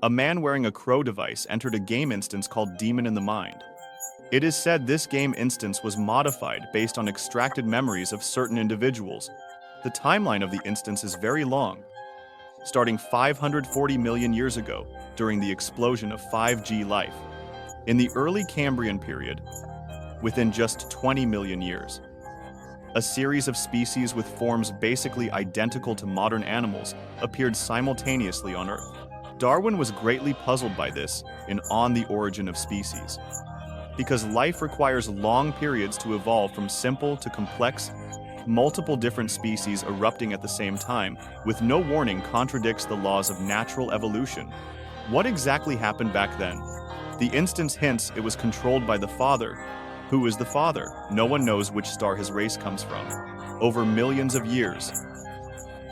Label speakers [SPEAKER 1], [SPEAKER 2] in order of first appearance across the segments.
[SPEAKER 1] a man wearing a crow device entered a game instance called Demon in the Mind. It is said this game instance was modified based on extracted memories of certain individuals. The timeline of the instance is very long, starting 540 million years ago during the explosion of 5G life. In the early Cambrian period, within just 20 million years, a series of species with forms basically identical to modern animals appeared simultaneously on Earth. Darwin was greatly puzzled by this in On the Origin of Species, because life requires long periods to evolve from simple to complex. Multiple different species erupting at the same time with no warning contradicts the laws of natural evolution. What exactly happened back then? The instance hints it was controlled by the Father. Who is the Father? No one knows which star his race comes from. Over millions of years,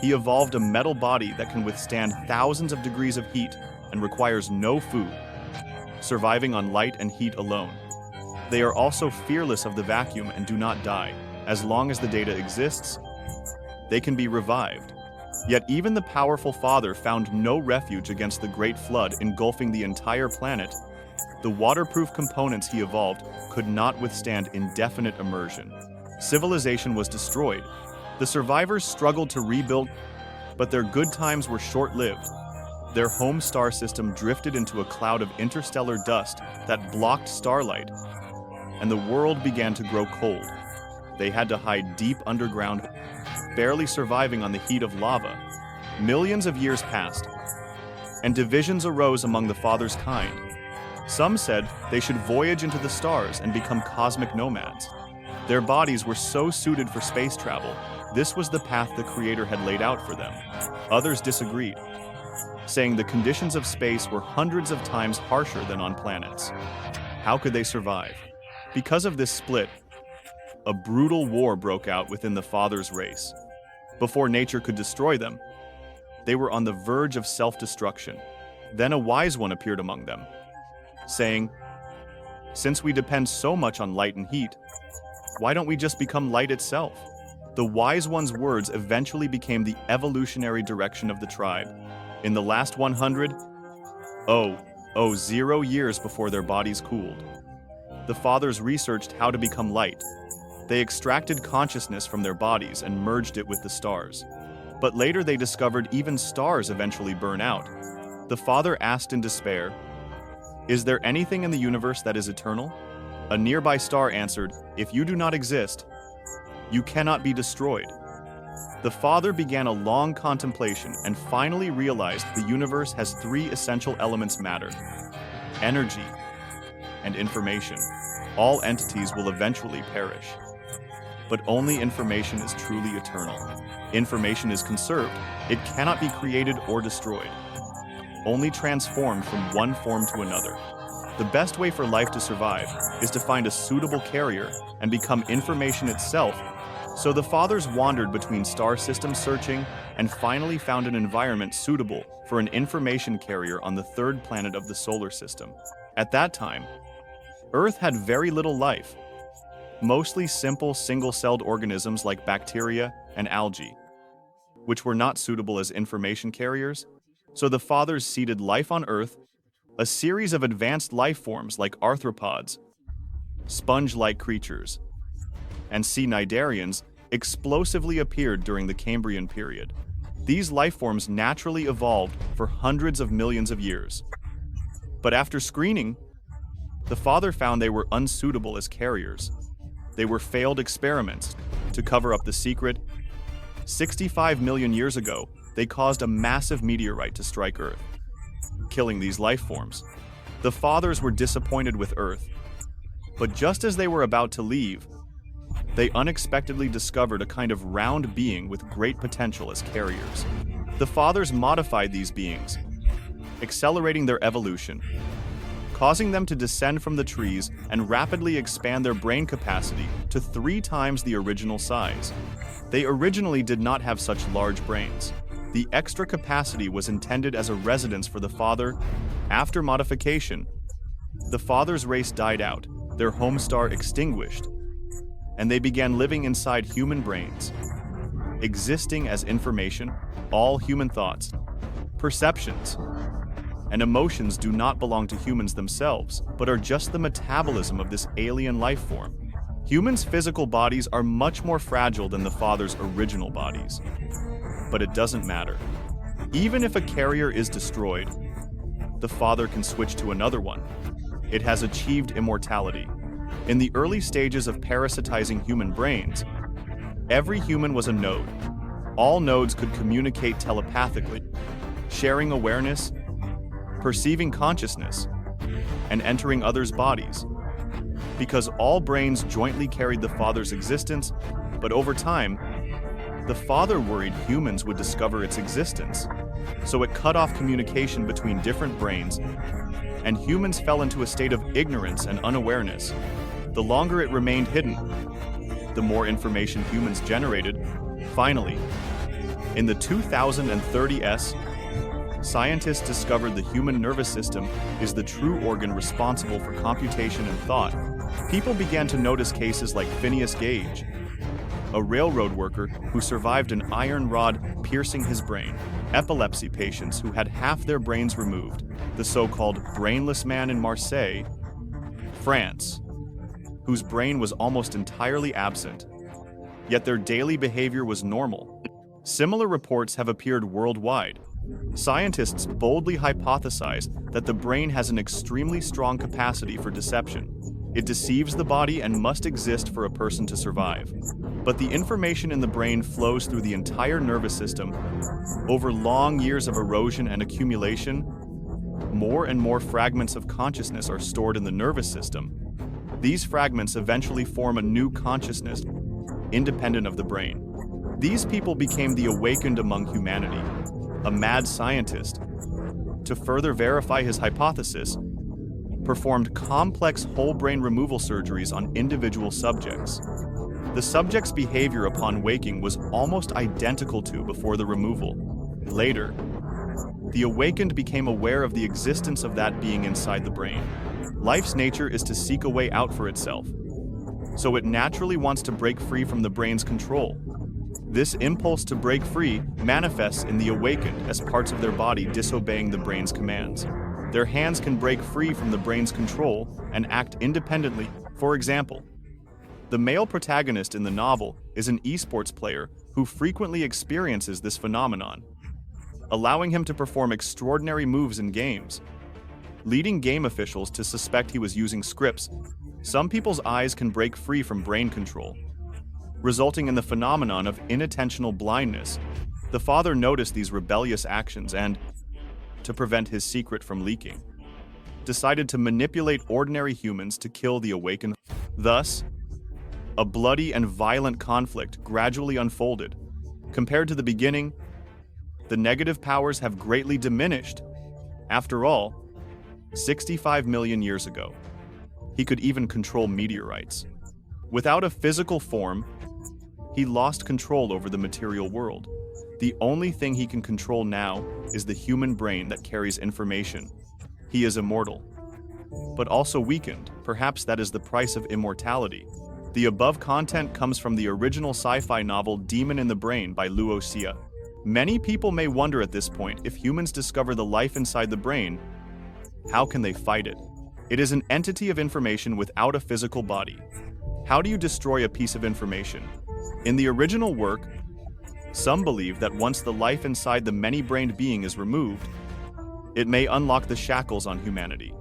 [SPEAKER 1] he evolved a metal body that can withstand thousands of degrees of heat and requires no food, surviving on light and heat alone. They are also fearless of the vacuum and do not die. As long as the data exists, they can be revived. Yet even the powerful Father found no refuge against the Great Flood engulfing the entire planet. The waterproof components he evolved could not withstand indefinite immersion. Civilization was destroyed. The survivors struggled to rebuild, but their good times were short-lived. Their home star system drifted into a cloud of interstellar dust that blocked starlight, and the world began to grow cold. They had to hide deep underground, barely surviving on the heat of lava. Millions of years passed, and divisions arose among the Father's kind. Some said they should voyage into the stars and become cosmic nomads. Their bodies were so suited for space travel, this was the path the Creator had laid out for them. Others disagreed, saying the conditions of space were hundreds of times harsher than on planets. How could they survive? Because of this split, a brutal war broke out within the Father's race. Before nature could destroy them, they were on the verge of self-destruction. Then a wise one appeared among them, saying, "Since we depend so much on light and heat, why don't we just become light itself?" The wise one's words eventually became the evolutionary direction of the tribe. In the last 0 years before their bodies cooled, the Fathers researched how to become light. They extracted consciousness from their bodies and merged it with the stars. But later they discovered even stars eventually burn out. The Father asked in despair, "Is there anything in the universe that is eternal?" A nearby star answered, "If you do not exist, you cannot be destroyed." The Father began a long contemplation and finally realized the universe has three essential elements: matter, energy, and information. All entities will eventually perish, but only information is truly eternal. Information is conserved. It cannot be created or destroyed, only transformed from one form to another. The best way for life to survive is to find a suitable carrier and become information itself. So the Fathers wandered between star systems searching and finally found an environment suitable for an information carrier on the third planet of the solar system. At that time, Earth had very little life, mostly simple single-celled organisms like bacteria and algae, which were not suitable as information carriers. So the Fathers seeded life on Earth. A series of advanced life forms like arthropods, sponge-like creatures, and cnidarians explosively appeared during the Cambrian period. These life forms naturally evolved for hundreds of millions of years. But after screening, the Father found they were unsuitable as carriers. They were failed experiments. To cover up the secret, 65 million years ago, they caused a massive meteorite to strike Earth, killing these life forms. The Fathers were disappointed with Earth, but just as they were about to leave, they unexpectedly discovered a kind of round being with great potential as carriers. The Fathers modified these beings, accelerating their evolution, causing them to descend from the trees and rapidly expand their brain capacity to 3 times the original size. They originally did not have such large brains. The extra capacity was intended as a residence for the Father. After modification, the Father's race died out, their home star extinguished, and they began living inside human brains, existing as information, all human thoughts, perceptions, and emotions do not belong to humans themselves, but are just the metabolism of this alien life form. Humans' physical bodies are much more fragile than the Father's original bodies. But it doesn't matter. Even if a carrier is destroyed, the Father can switch to another one. It has achieved immortality. In the early stages of parasitizing human brains, every human was a node. All nodes could communicate telepathically, sharing awareness, perceiving consciousness, and entering others' bodies. Because all brains jointly carried the Father's existence, but over time, the Father worried humans would discover its existence, so it cut off communication between different brains, and humans fell into a state of ignorance and unawareness. The longer it remained hidden, the more information humans generated. Finally, in the 2030s, scientists discovered the human nervous system is the true organ responsible for computation and thought. People began to notice cases like Phineas Gage, a railroad worker who survived an iron rod piercing his brain, epilepsy patients who had half their brains removed, the so-called brainless man in Marseille, France, whose brain was almost entirely absent, yet their daily behavior was normal. Similar reports have appeared worldwide. Scientists boldly hypothesize that the brain has an extremely strong capacity for deception. It deceives the body and must exist for a person to survive. But the information in the brain flows through the entire nervous system. Over long years of erosion and accumulation, more and more fragments of consciousness are stored in the nervous system. These fragments eventually form a new consciousness, independent of the brain. These people became the awakened among humanity. A mad scientist, to further verify his hypothesis, performed complex whole brain removal surgeries on individual subjects. The subject's behavior upon waking was almost identical to before the removal. Later, the awakened became aware of the existence of that being inside the brain. Life's nature is to seek a way out for itself, so it naturally wants to break free from the brain's control. This impulse to break free manifests in the awakened as parts of their body disobeying the brain's commands. Their hands can break free from the brain's control and act independently. For example, the male protagonist in the novel is an esports player who frequently experiences this phenomenon, allowing him to perform extraordinary moves in games, leading game officials to suspect he was using scripts. Some people's eyes can break free from brain control, resulting in the phenomenon of inattentional blindness. The Father noticed these rebellious actions and, to prevent his secret from leaking, decided to manipulate ordinary humans to kill the awakened. Thus, a bloody and violent conflict gradually unfolded. Compared to the beginning, the negative powers have greatly diminished. After all, 65 million years ago, he could even control meteorites. Without a physical form, he lost control over the material world. The only thing he can control now is the human brain that carries information. He is immortal, but also weakened. Perhaps that is the price of immortality. The above content comes from the original sci-fi novel Demon in the Brain by Luo Xia. Many people may wonder at this point, if humans discover the life inside the brain, how can they fight it? It is an entity of information without a physical body. How do you destroy a piece of information? In the original work, some believe that once the life inside the many-brained being is removed, it may unlock the shackles on humanity,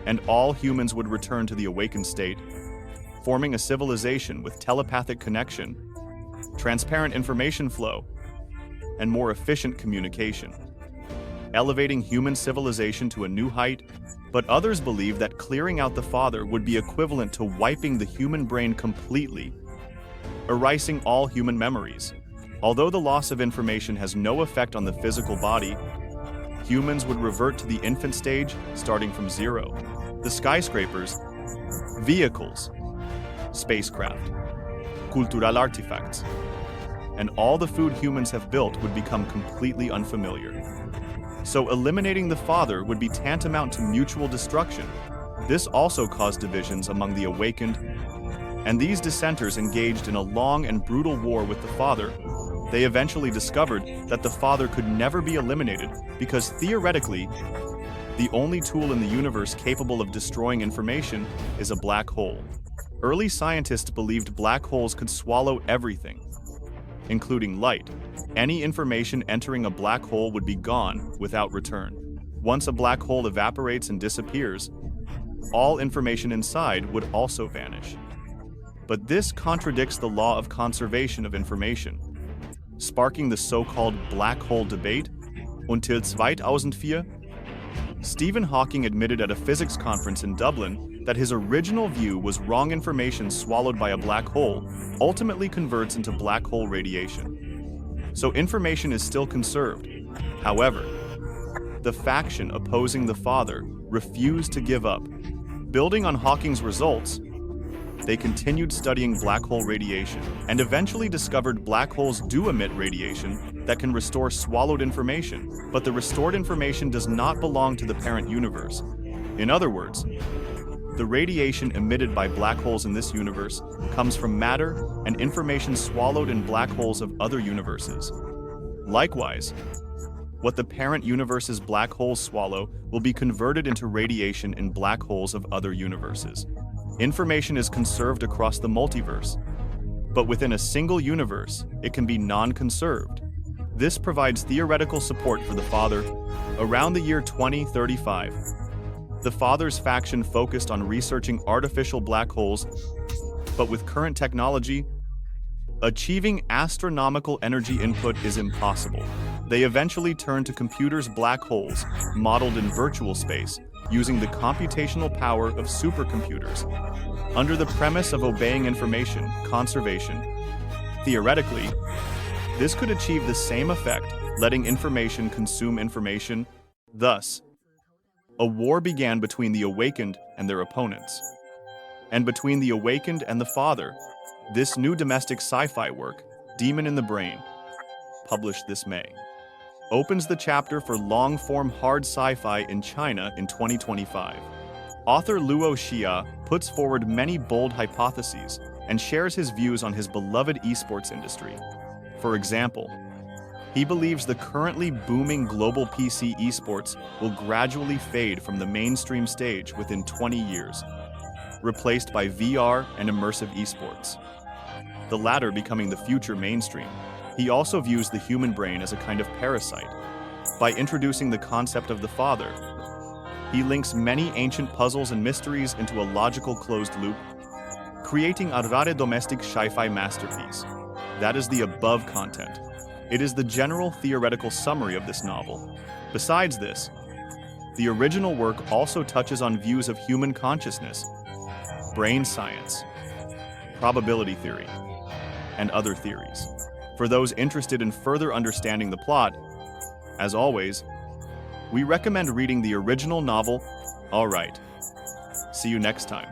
[SPEAKER 1] and all humans would return to the awakened state, forming a civilization with telepathic connection, transparent information flow, and more efficient communication, elevating human civilization to a new height. But others believe that clearing out the Father would be equivalent to wiping the human brain completely, erasing all human memories. Although the loss of information has no effect on the physical body, humans would revert to the infant stage, starting from zero. The skyscrapers, vehicles, spacecraft, cultural artifacts, and all the food humans have built would become completely unfamiliar. So eliminating the Father would be tantamount to mutual destruction. This also caused divisions among the awakened, and these dissenters engaged in a long and brutal war with the Father. They eventually discovered that the Father could never be eliminated because theoretically, The only tool in the universe capable of destroying information is a black hole. Early scientists believed black holes could swallow everything, including light. Any information entering a black hole would be gone without return. Once a black hole evaporates and disappears, all information inside would also vanish. But this contradicts the law of conservation of information, sparking the so-called black hole debate. Until 2004, Stephen Hawking admitted at a physics conference in Dublin that his original view was wrong. Information swallowed by a black hole ultimately converts into black hole radiation. So information is still conserved. However, the faction opposing the father refused to give up. Building on Hawking's results, they continued studying black hole radiation and eventually discovered black holes do emit radiation that can restore swallowed information, but the restored information does not belong to the parent universe. In other words, the radiation emitted by black holes in this universe comes from matter and information swallowed in black holes of other universes. Likewise, what the parent universe's black holes swallow will be converted into radiation in black holes of other universes. Information is conserved across the multiverse, but within a single universe, it can be non-conserved. This provides theoretical support for the father. Around the year 2035, the father's faction focused on researching artificial black holes, but with current technology, achieving astronomical energy input is impossible. They eventually turned to computers' black holes, modeled in virtual space, using the computational power of supercomputers. Under the premise of obeying information conservation, theoretically, this could achieve the same effect, letting information consume information. Thus, a war began between the awakened and their opponents. And between the awakened and the father, this new domestic sci-fi work, Demon in the Brain, published this May, opens the chapter for long-form hard sci-fi in China in 2025. Author Luo Xia puts forward many bold hypotheses and shares his views on his beloved esports industry. For example, he believes the currently booming global PC esports will gradually fade from the mainstream stage within 20 years, replaced by VR and immersive esports, the latter becoming the future mainstream. He also views the human brain as a kind of parasite. By introducing the concept of the father, he links many ancient puzzles and mysteries into a logical closed loop, creating a rare domestic sci-fi masterpiece. That is the above content. It is the general theoretical summary of this novel. Besides this, the original work also touches on views of human consciousness, brain science, probability theory, and other theories. For those interested in further understanding the plot, as always, we recommend reading the original novel. All right, see you next time.